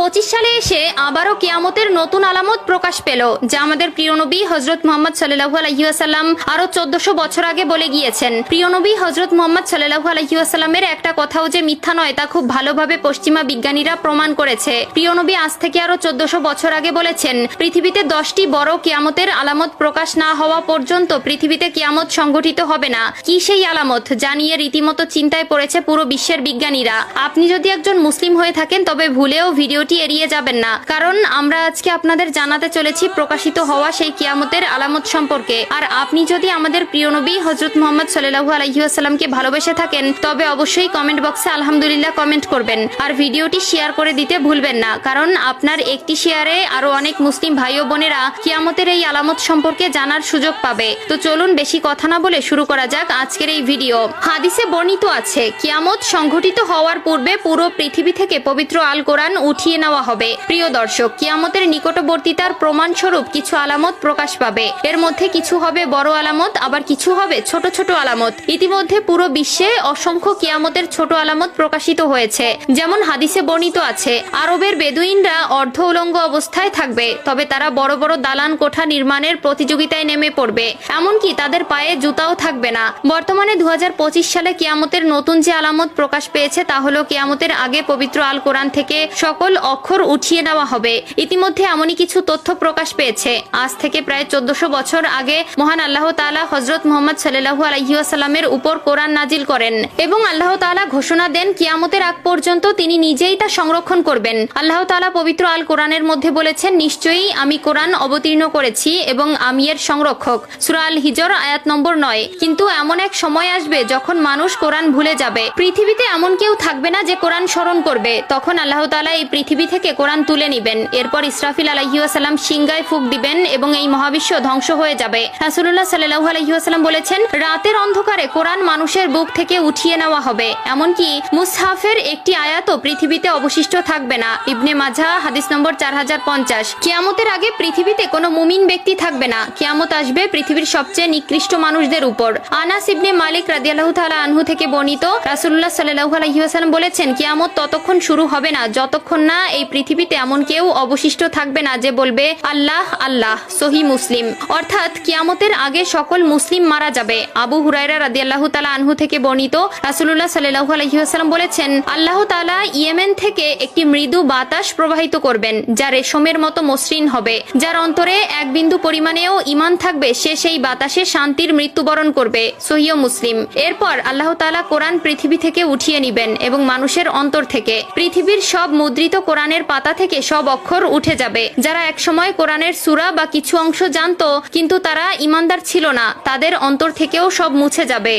2025 সালে এসে আবারও কিয়ামতের নতুন আলামত প্রকাশ পেল, যা আমাদের প্রিয় নবী হযরত মুহাম্মদ সাল্লাল্লাহু আলাইহি ওয়াসাল্লাম আরো 1400 বছর আগে বলে গিয়েছেন। প্রিয় নবী হযরত মুহাম্মদ সাল্লাল্লাহু আলাইহি ওয়াসাল্লামের একটা কথাও যে মিথ্যা নয় তা খুব ভালোভাবে পশ্চিমা বিজ্ঞানীরা প্রমাণ করেছে। প্রিয় নবী আজ থেকে আরো 1400 বছর আগে বলেছেন, পৃথিবীতে 10টি বড় কিয়ামতের আলামত প্রকাশ না হওয়া পর্যন্ত পৃথিবীতে কিয়ামত সংঘটিত হবে না। কি সেই আলামত জানিয়ে রীতিমতো চিন্তায় পড়েছে পুরো বিশ্বের বিজ্ঞানীরা। আপনি যদি একজন মুসলিম হয়ে থাকেন তবে ভুলেও ভিডিওটি এড়িয়ে যাবেন না, কারণ আমরা আজকে আপনাদের জানাতে চলেছি প্রকাশিত হওয়া সেই কিয়ামতের আলামত সম্পর্কে। আর আপনি যদি আমাদের প্রিয় নবী হযরত মুহাম্মদ সাল্লাল্লাহু আলাইহি ওয়াসাল্লামকে ভালোবেসে থাকেন তবে অবশ্যই কমেন্ট বক্সে আলহামদুলিল্লাহ কমেন্ট করবেন আর ভিডিওটি শেয়ার করে দিতে ভুলবেন না, কারণ আপনার একটি শেয়ারে আরো অনেক মুসলিম ভাই ও বোনেরা কিয়ামতের এই আলামত সম্পর্কে জানার সুযোগ পাবে। তো চলুন বেশি কথা না বলে শুরু করা যাক আজকের এই ভিডিও। হাদিসে বর্ণিত আছে, কিয়ামত সংঘটিত হওয়ার পূর্বে পুরো পৃথিবী থেকে পবিত্র আল কোরআন উঠিয়ে নেওয়া হবে। প্রিয় দর্শক, কিয়ামতের নিকটবর্তীতার প্রমাণস্বরূপ কিছু আলামত প্রকাশ পাবে। এর মধ্যে কিছু হবে বড় আলামত, আবার কিছু হবে ছোট ছোট আলামত। ইতিমধ্যে পুরো বিশ্বে অসংখ্য কিয়ামতের ছোট আলামত প্রকাশিত হয়েছে। যেমন হাদিসে বর্ণিত আছে, আরবের বেদুইনরা অর্ধ উলঙ্গ অবস্থায় থাকবে, তবে তারা বড় বড় দালান কোঠা নির্মাণের প্রতিযোগিতায় নেমে পড়বে, এমনকি তাদের পায়ে জুতাও থাকবে না। বর্তমানে 2025 সালে কিয়ামতের নতুন যে আলামত প্রকাশ পেয়েছে তা হলো কিয়ামতের আগে পবিত্র আল কোরআন থেকে সকল অক্ষর উঠিয়ে নেওয়া হবে। ইতিমধ্যে এমনই কিছু তথ্য প্রকাশ পেয়েছে। আজ থেকে প্রায় 1400 বছর আগে মহান আল্লাহ তাআলা হযরত মুহাম্মদ সাল্লাল্লাহু আলাইহি ওয়াসাল্লামের উপর কোরআন নাজিল করেন এবং আল্লাহ তাআলা ঘোষণা দেন কিয়ামতের আগ পর্যন্ত তিনি নিজেই তা সংরক্ষণ করবেন। আল্লাহ তাআলা পবিত্র আল কোরআনের মধ্যে বলেছেন, নিশ্চয়ই আমি কোরআন অবতীর্ণ করেছি এবং আমি এর সংরক্ষক। সূরা আল হিজর আয়াত নম্বর 9। কিন্তু এমন এক সময় আসবে যখন মানুষ কোরআন ভুলে যাবে। পৃথিবীতে এমন কেউ থাকবে না যে কোরআন স্মরণ করবে। তখন আল্লাহ তাআলা এই পৃথিবী থেকে কোরআন তুলে নেবেন। এরপর ইসরাফিল আলাইহিস সালাম সিংহায় ফুঁক দিবেন এবং এই মহাবিশ্ব ধ্বংস হয়ে যাবে। রাসূলুল্লাহ সাল্লাল্লাহু আলাইহি ওয়াসাল্লাম বলেছেন, রাতের অন্ধকারে কোরআন মানুষের বুক থেকে উঠিয়ে নেওয়া হবে, এমনকি মুসহাফের একটি আয়াতও পৃথিবীতে অবশিষ্ট থাকবে না। ইবনে মাজাহ হাদিস নম্বর 4050। কিয়ামতের আগে পৃথিবীতে কোনো মুমিন ব্যক্তি থাকবে না। কিয়ামত আসবে পৃথিবীর সবচেয়ে নিকৃষ্ট মানুষদের উপর। আনাস ইবনে মালিক রাদিয়াল্লাহু তাআলা আনহু থেকে বর্ণিত, রাসূলুল্লাহ সাল্লাল্লাহু আলাইহি ওয়াসাল্লাম বলেছেন, কিয়ামত ততক্ষণ শুরু হবে না যতক্ষণ না এই পৃথিবীতে এমন কেউ অবশিষ্ট থাকবে না যে বলবে আল্লাহ আল্লাহ। সহিহ মুসলিম। অর্থাৎ কিয়ামতের আগে সকল মুসলিম মারা যাবে। আবু হুরায়রা রাদিয়াল্লাহু তাআলা আনহু থেকে বর্ণিত, রাসূলুল্লাহ সাল্লাল্লাহু আলাইহি ওয়াসাল্লাম বলেছেন, আল্লাহ তাআলা ইয়েমেন থেকে একটি মৃদু বাতাস প্রবাহিত করবেন যা রেশমের মতো মসৃণ হবে। যার অন্তরে এক বিন্দু পরিমাণেও ঈমান থাকবে সে সেই বাতাসে শান্তির মৃত্যুবরণ করবে। সহিহ মুসলিম। এরপর আল্লাহ তাআলা কোরআন পৃথিবী থেকে উঠিয়ে নেবেন এবং মানুষের অন্তর থেকে পৃথিবীর সব মুদ্রিত কোরআনের পাতা থেকে সব অক্ষর উঠে যাবে। যারা একসময় কোরআনের সূরা বা কিছু অংশ জানতো কিন্তু তারা ঈমানদার ছিল না, তাদের অন্তর থেকেও সব মুছে যাবে।